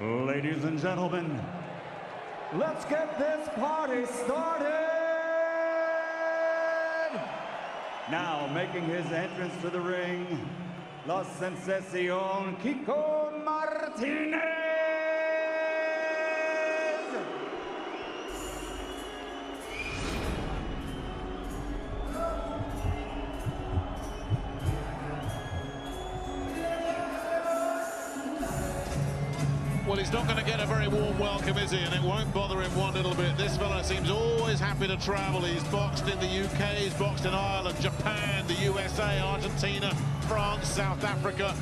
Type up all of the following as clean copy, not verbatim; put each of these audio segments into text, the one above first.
Ladies and gentlemen, let's get this party started! Now making his entrance to the ring, La Sensación Kiko Martinez! Well, he's not going to get a very warm welcome, is he? And it won't bother him one little bit. This fella seems always happy to travel. He's boxed in the UK, he's boxed in Ireland, Japan, the USA, Argentina, France, South Africa.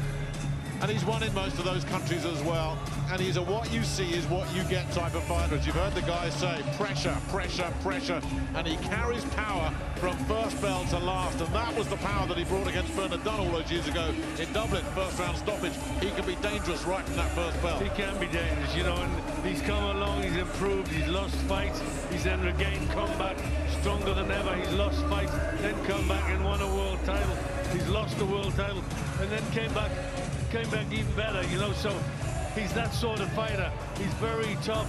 And he's won in most of those countries as well. And he's a what you see is what you get type of fighter. As you've heard the guys say, pressure, pressure, pressure. And he carries power from first bell to last. And that was the power that he brought against Bernard Dunn all those years ago in Dublin. First round stoppage. He can be dangerous right from that first bell. He can be dangerous, you know, and he's come along, he's improved, he's lost fights, he's then regained comeback, stronger than ever. He's lost fights, then come back and won a world title. He's lost the world title, and then came back even better, you know, so he's that sort of fighter. He's very tough.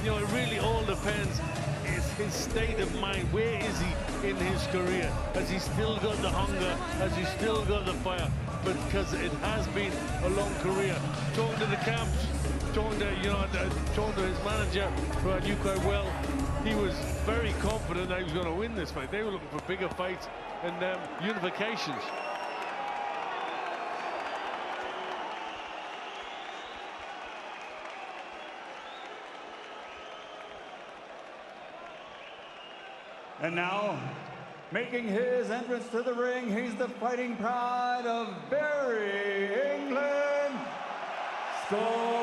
You know, it really all depends. It's his state of mind. Where is he in his career? Has he still got the hunger? Has he still got the fire? But because it has been a long career. Talking to the camps, talking to his manager, who I knew quite well, he was very confident that he was going to win this fight. They were looking for bigger fights and unifications. And now, making his entrance to the ring, he's the fighting pride of Bury, England, Quigg!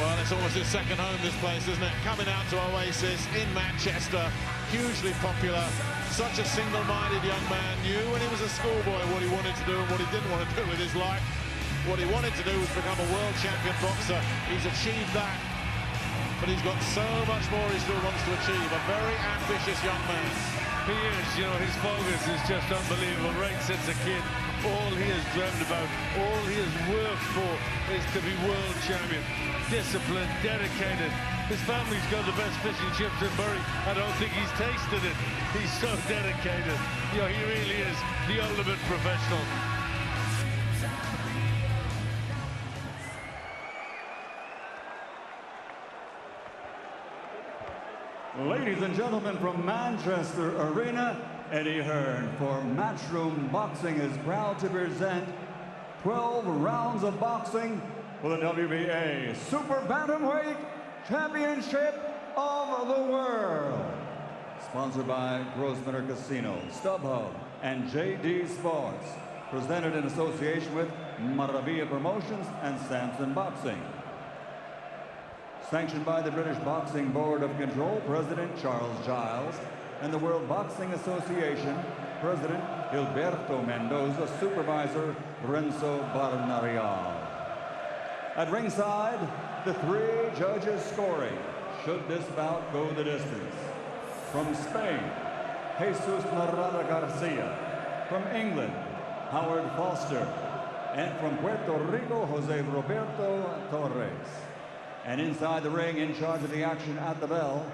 Well, it's almost his second home, this place, isn't it? Coming out to Oasis in Manchester, hugely popular. Such a single-minded young man, knew when he was a schoolboy what he wanted to do and what he didn't want to do with his life. What he wanted to do was become a world champion boxer. He's achieved that, but he's got so much more he still wants to achieve. A very ambitious young man. He is, you know, his focus is just unbelievable. Right since a kid, all he has dreamed about, all he has worked for is to be world champion. Disciplined, dedicated. His family's got the best fish and chips in Bury. I don't think he's tasted it. He's so dedicated. You know, he really is the ultimate professional. Ladies and gentlemen, from Manchester Arena, Eddie Hearn for Matchroom Boxing is proud to present 12 rounds of boxing for the WBA Super Bantamweight Championship of the World. Sponsored by Grosvenor Casino, StubHub, and JD Sports. Presented in association with Maravilla Promotions and Samson Boxing. Sanctioned by the British Boxing Board of Control, President Charles Giles, and the World Boxing Association, President Gilberto Mendoza, Supervisor Renzo Barnarial. At ringside, the three judges scoring, should this bout go the distance. From Spain, Jesus Narada Garcia. From England, Howard Foster. And from Puerto Rico, Jose Roberto Torres. And inside the ring, in charge of the action at the bell,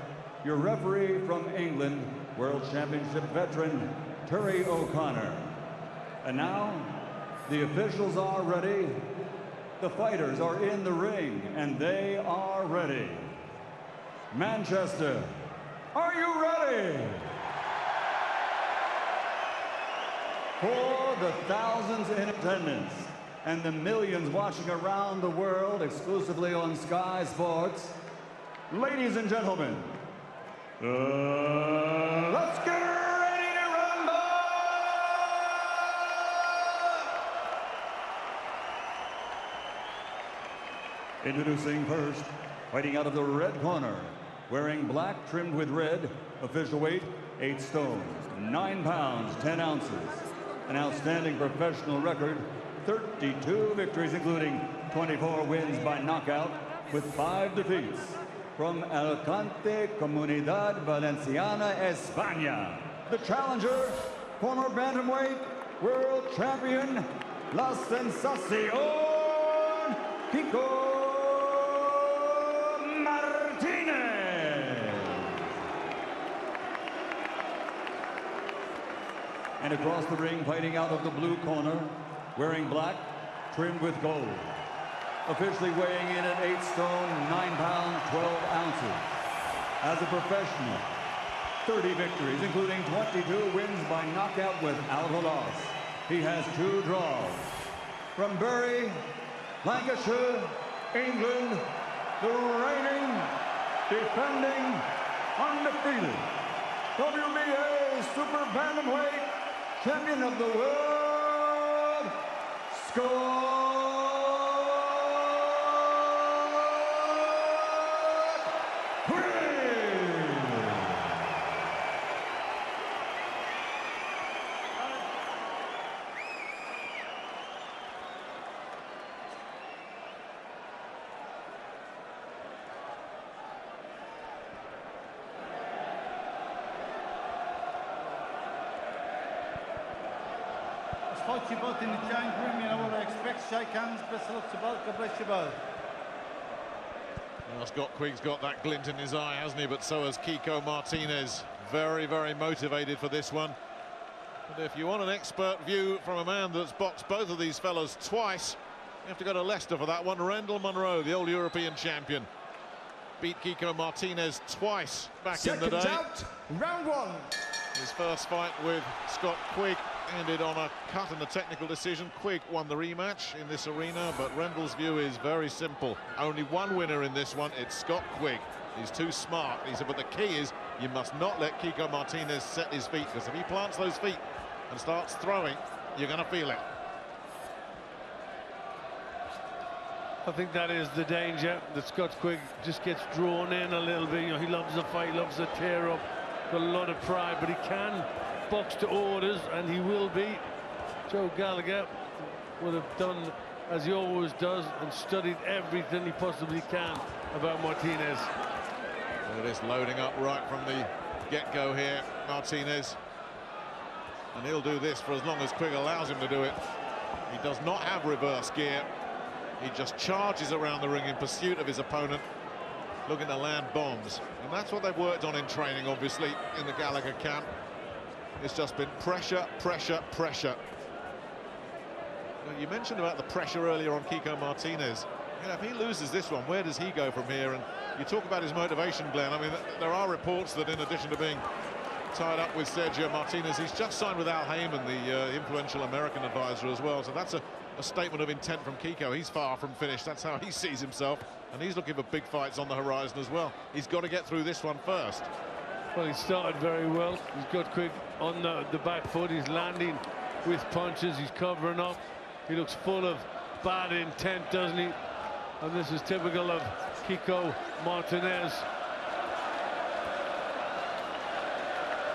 your referee from England, World Championship veteran, Terry O'Connor. And now, the officials are ready. The fighters are in the ring, and they are ready. Manchester, are you ready? For the thousands in attendance, and the millions watching around the world exclusively on Sky Sports. Ladies and gentlemen, let's get ready to rumble! Introducing first, fighting out of the red corner, wearing black trimmed with red, official weight 8 stones, 9 pounds, 10 ounces. An outstanding professional record, 32 victories, including 24 wins by knockout, with 5 defeats. From Alicante, Comunidad Valenciana, España, the challenger, former bantamweight world champion, La Sensación, Kiko Martinez. And across the ring, fighting out of the blue corner, wearing black, trimmed with gold. Officially weighing in at 8 stone, 9 pounds, 12 ounces. As a professional, 30 victories, including 22 wins by knockout without a loss. He has 2 draws. From Bury, Lancashire, England, the reigning, defending, undefeated WBA Super Bantamweight Champion of the world, Scott Quigg. Spoke to you both in the change room, you know what I expect. Shake hands, best of luck to both. God bless you both. Well, Scott Quigg's got that glint in his eye, hasn't he? But so has Kiko Martinez. Very, very motivated for this one. But if you want an expert view from a man that's boxed both of these fellas twice, you have to go to Leicester for that one. Rendell Munro, the old European champion, beat Kiko Martinez twice back in the day. Seconds out, round 1. His first fight with Scott Quigg ended on a cut and a technical decision. Quigg won the rematch in this arena, but Rendell's view is very simple. Only one winner in this one, it's Scott Quigg. He's too smart. He said, but the key is you must not let Kiko Martinez set his feet, because if he plants those feet and starts throwing, you're going to feel it. I think that is the danger, that Scott Quigg just gets drawn in a little bit. You know, he loves the fight, loves the tear up, got a lot of pride, but he can box to orders, and he will be. Joe Gallagher would have done as he always does and studied everything he possibly can about Martinez. Look at this, loading up right from the get-go here, Martinez. And he'll do this for as long as Quigg allows him to do it. He does not have reverse gear. He just charges around the ring in pursuit of his opponent, looking to land bombs. And that's what they've worked on in training, obviously, in the Gallagher camp. It's just been pressure, pressure, pressure. Now, you mentioned about the pressure earlier on Kiko Martinez. You know, if he loses this one, where does he go from here? And you talk about his motivation, Glenn. I mean, there are reports that in addition to being tied up with Sergio Martinez, he's just signed with Al Heyman, the influential American advisor as well. So that's a statement of intent from Kiko. He's far from finished. That's how he sees himself. And he's looking for big fights on the horizon as well. He's got to get through this one first. Well, he started very well. He's got Quigg on the back foot. He's landing with punches. He's covering up. He looks full of bad intent, doesn't he? And this is typical of Kiko Martinez.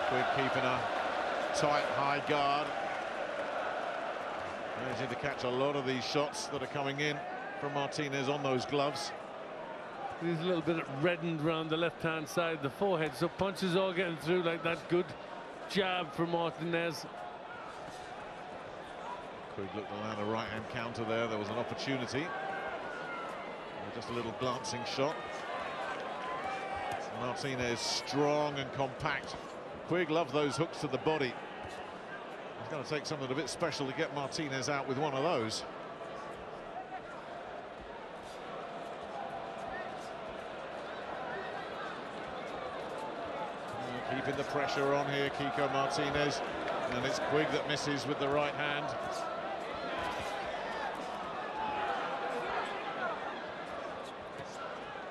Quigg keeping a tight, high guard. Managing to catch a lot of these shots that are coming in from Martinez on those gloves. He's a little bit reddened around the left-hand side of the forehead, so punches all getting through like that. Good jab from Martinez. Quigg looked to land a right-hand counter there. There was an opportunity. Just a little glancing shot. Martinez strong and compact. Quigg loves those hooks to the body. It's going to take something a bit special to get Martinez out with one of those. Keeping the pressure on here, Kiko Martinez, and it's Quigg that misses with the right hand.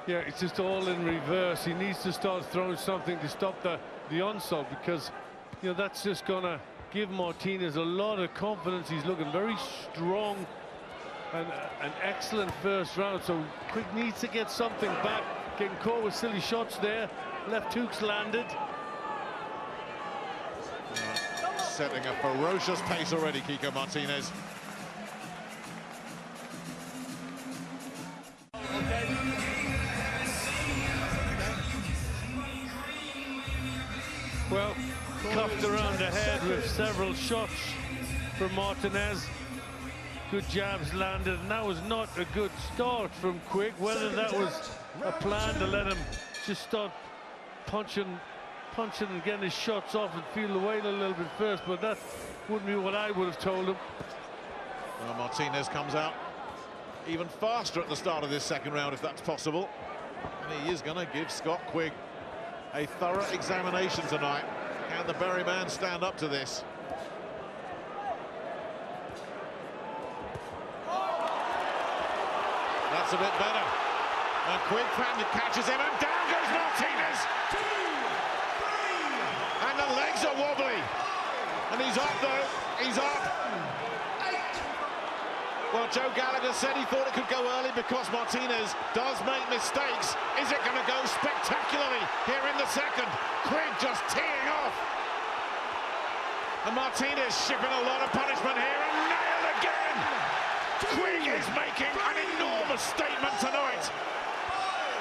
Yeah, it's just all in reverse. He needs to start throwing something to stop the onslaught, because, you know, that's just gonna give Martinez a lot of confidence. He's looking very strong, and an excellent first round. So Quigg needs to get something back. Getting caught with silly shots there. Left hook's landed. Setting a ferocious pace already, Kiko Martinez. Well, cuffed around the head with several shots from Martinez. Good jabs landed, and that was not a good start from Quigg. Whether that was a plan to let him just start punching and getting his shots off and feel the weight a little bit first, but that wouldn't be what I would have told him. Well, Martinez comes out even faster at the start of this second round, if that's possible. And he is going to give Scott Quigg a thorough examination tonight. Can the Berry man stand up to this? That's a bit better. And Quigg catches him, and down goes Martinez. 2, 3. And the legs are wobbly. And he's up, though. He's up. Well, Joe Gallagher said he thought it could go early because Martinez does make mistakes. Is it going to go spectacularly here in the second? Quigg just teeing off. And Martinez shipping a lot of punishment here, and nailed again. Quigg is making an enormous statement tonight.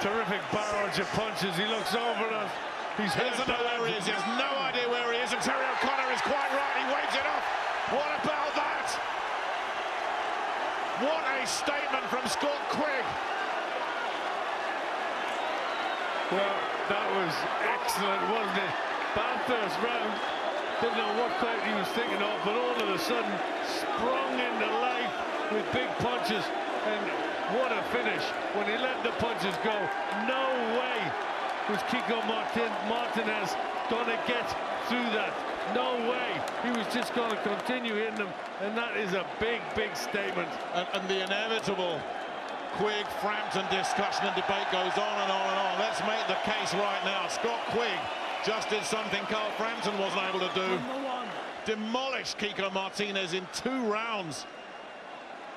Terrific barrage of punches. He looks over at us. He doesn't know where he is. He has no idea where he is. And Terry O'Connor is quite right. He waves it off. What about that? What a statement from Scott Quigg. Well, that was excellent, wasn't it? Bad first round. Didn't know what quite he was thinking of, but all of a sudden sprung into life with big punches. And what a finish when he let the punches go. No way was Kiko Martinez going to get through that. No way. He was just going to continue hitting them, and that is a big, big statement. And the inevitable Quigg-Frampton discussion and debate goes on and on and on. Let's make the case right now. Scott Quigg just did something Carl Frampton wasn't able to do. Demolished Kiko Martinez in 2 rounds.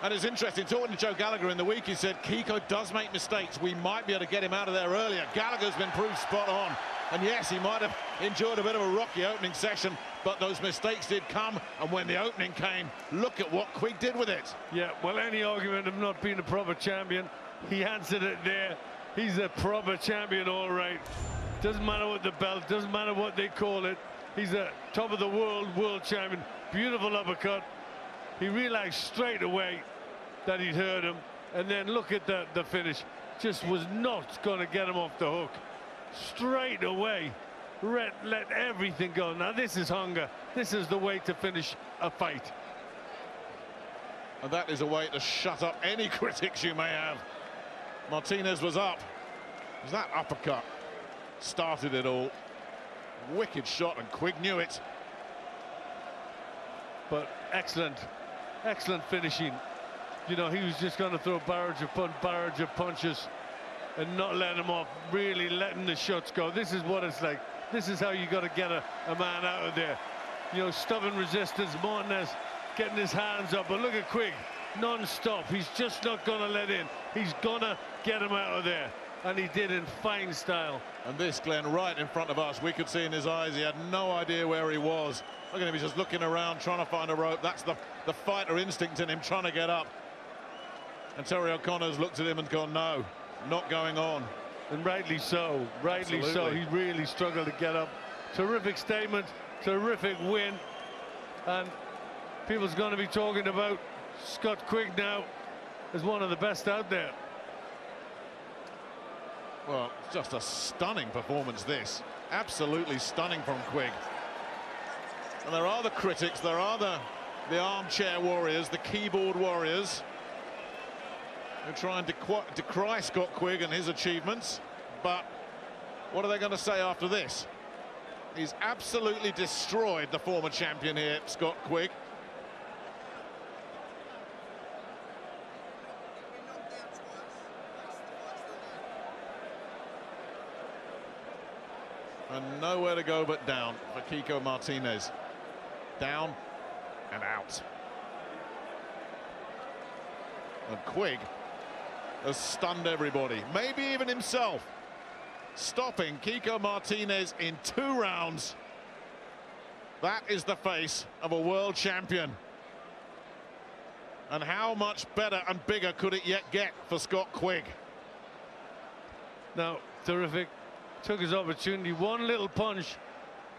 And it's interesting, talking to Joe Gallagher in the week, he said Kiko does make mistakes. We might be able to get him out of there earlier. Gallagher's been proved spot on. And yes, he might have enjoyed a bit of a rocky opening session, but those mistakes did come. And when the opening came, look at what Quigg did with it. Yeah, well, any argument of not being a proper champion, he answered it there. He's a proper champion, all right. Doesn't matter what the belt, doesn't matter what they call it. He's a top of the world champion. Beautiful uppercut. He realized straight away that he'd hurt him, and then look at the finish. Just was not going to get him off the hook. Straight away let everything go. Now this is hunger. This is the way to finish a fight, and that is a way to shut up any critics you may have. Martinez was up. It was that uppercut started it all. Wicked shot, and Quigg knew it. But excellent finishing. You know, he was just going to throw barrage of punches and not let him off, really letting the shots go. This is what it's like. This is how you got to get a man out of there. You know, stubborn resistance. Martinez getting his hands up, but look at Quigg, non-stop. He's just not going to let in. He's gonna get him out of there, and he did in fine style. And this, Glenn, right in front of us, we could see in his eyes he had no idea where he was. Look at him, he's just looking around trying to find a rope. That's the fighter instinct in him, trying to get up. And Terry O'Connor's looked at him and gone, no, not going on. And rightly so, rightly so. He really struggled to get up. Terrific statement, terrific win. And people's going to be talking about Scott Quigg now as one of the best out there. Well, it's just a stunning performance, this. Absolutely stunning from Quigg. And there are the critics, there are the armchair warriors, the keyboard warriors, who try and decry Scott Quigg and his achievements. But what are they going to say after this? He's absolutely destroyed the former champion here, Scott Quigg. And nowhere to go but down for Kiko Martinez. Down and out. And Quigg has stunned everybody, maybe even himself, stopping Kiko Martinez in 2 rounds. That is the face of a world champion. And how much better and bigger could it yet get for Scott Quigg? No, terrific. Took his opportunity. One little punch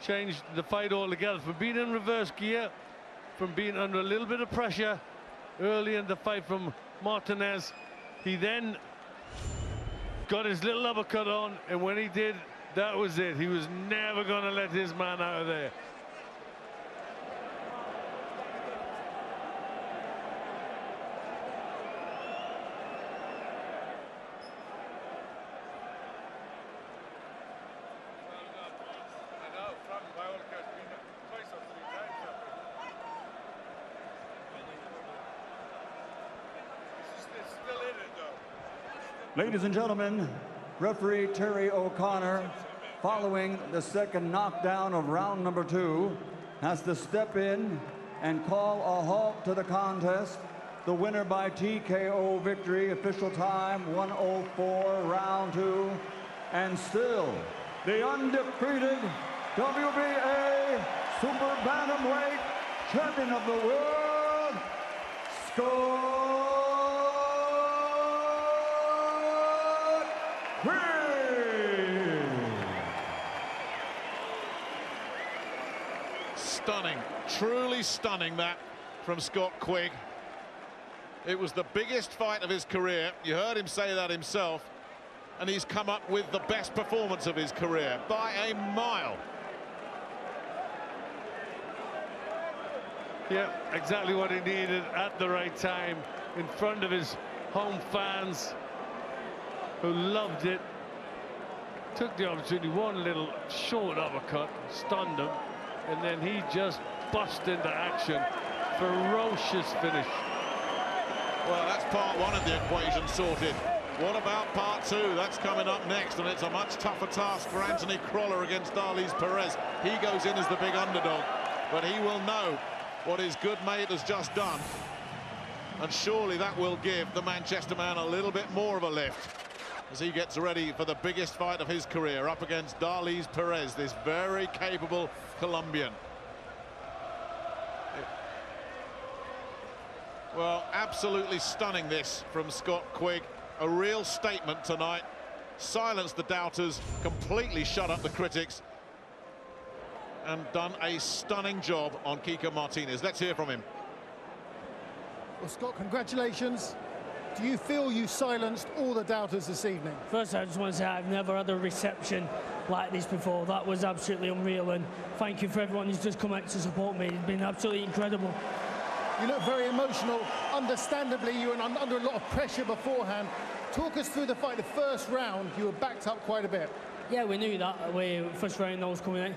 changed the fight altogether. From being in reverse gear, from being under a little bit of pressure early in the fight from Martinez, he then got his little uppercut on, and when he did, that was it. He was never going to let his man out of there. Ladies and gentlemen, referee Terry O'Connor, following the second knockdown of round number 2, has to step in and call a halt to the contest. The winner by TKO victory, official time 1:04, round 2, and still the undefeated WBA Super Bantamweight Champion of the World, Scott Quigg. Stunning, truly stunning that from Scott Quigg. It was the biggest fight of his career. You heard him say that himself. And he's come up with the best performance of his career by a mile. Yeah, exactly what he needed at the right time, in front of his home fans who loved it. Took the opportunity, one little short uppercut, stunned him, and then he just bust into action. Ferocious finish. Well, that's part 1 of the equation sorted. What about part 2? That's coming up next, and it's a much tougher task for Anthony Crolla against Darlise Perez. He goes in as the big underdog, but he will know what his good mate has just done, and surely that will give the Manchester man a little bit more of a lift as he gets ready for the biggest fight of his career up against Darlise Perez, this very capable Colombian. Well, absolutely stunning this from Scott Quigg. A real statement tonight. Silenced the doubters, completely shut up the critics, and done a stunning job on Kiko Martinez. Let's hear from him. Well, Scott, congratulations. Do you feel you silenced all the doubters this evening? First, I just want to say I've never had a reception like this before. That was absolutely unreal, and thank you for everyone who's just come out to support me. It's been absolutely incredible. You look very emotional. Understandably, you were under a lot of pressure beforehand. Talk us through the fight. The first round, you were backed up quite a bit. Yeah, we knew that. First round I was coming out,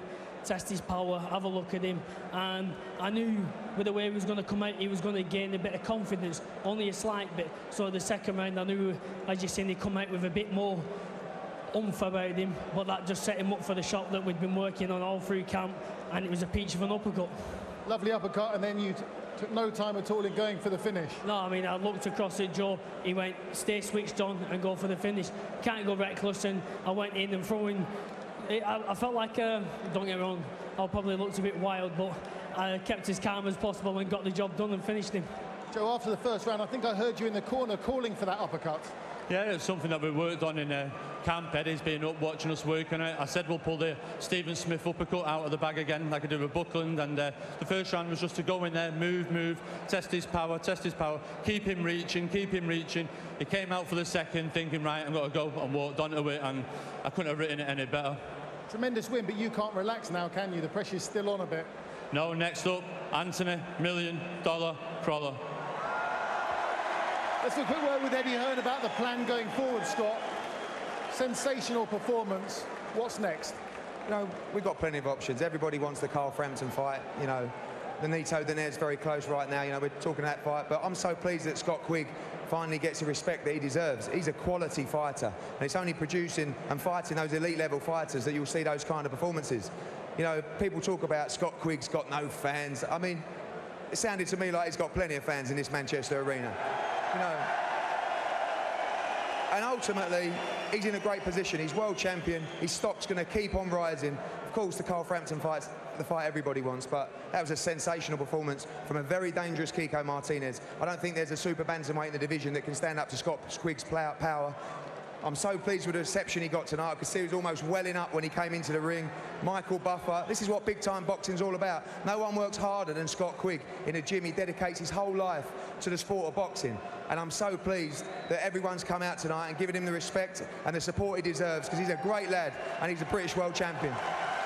test his power, have a look at him, and I knew with the way he was going to come out, he was going to gain a bit of confidence, only a slight bit. So the second round, I knew, as you seen, he'd come out with a bit more oomph about him, but that just set him up for the shot that we'd been working on all through camp, and it was a peach of an uppercut. Lovely uppercut, and then you took no time at all in going for the finish. No, I mean, I looked across at Joe. He went, stay switched on and go for the finish. Can't go reckless, and I went in and throwing. I felt like, don't get me wrong, I probably looked a bit wild, but I kept as calm as possible and got the job done and finished him. Joe, after the first round, I think I heard you in the corner calling for that uppercut. Yeah, it's something that we worked on in camp. Eddie's been up watching us work on it. I said we'll pull the Stephen Smith uppercut out of the bag again, like I did with Buckland. And the first round was just to go in there, move, test his power, keep him reaching. He came out for the second, thinking, right, I'm going to go, and walked onto it, and I couldn't have written it any better. Tremendous win, but you can't relax now, can you? The pressure's still on a bit. No, next up, Anthony $1 Million Crolla. Let's do a quick word with Eddie Hearn about the plan going forward, Scott. Sensational performance. What's next? You know, we've got plenty of options. Everybody wants the Carl Frampton fight. You know, the Nito Dinaird's very close right now. You know, we're talking that fight. But I'm so pleased that Scott Quigg finally gets the respect that he deserves. He's a quality fighter, and it's only producing and fighting those elite level fighters that you'll see those kind of performances. You know, people talk about Scott Quigg's got no fans. I mean, it sounded to me like he's got plenty of fans in this Manchester arena. You know, and ultimately, he's in a great position. He's world champion. His stock's going to keep on rising. Of course, the Carl Frampton fight's the fight everybody wants, but that was a sensational performance from a very dangerous Kiko Martinez. I don't think there's a super bantamweight in the division that can stand up to Scott Quigg's power. I'm so pleased with the reception he got tonight. I could see he was almost welling up when he came into the ring. Michael Buffer, this is what big-time boxing's all about. No one works harder than Scott Quigg in a gym. He dedicates his whole life to the sport of boxing. And I'm so pleased that everyone's come out tonight and given him the respect and the support he deserves, because he's a great lad and he's a British world champion.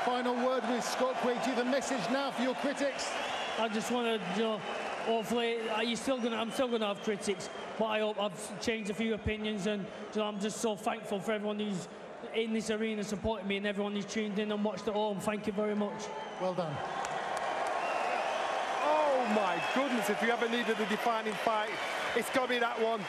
Final word with Scott Quigg. Do you have a message now for your critics? I just want to, you know, hopefully, I'm still gonna have critics, but I hope I've changed a few opinions, and you know, I'm just so thankful for everyone who's in this arena supporting me and everyone who's tuned in and watched at home. Thank you very much. Well done. Oh my goodness, if you ever needed a defining fight, it's got to be that one.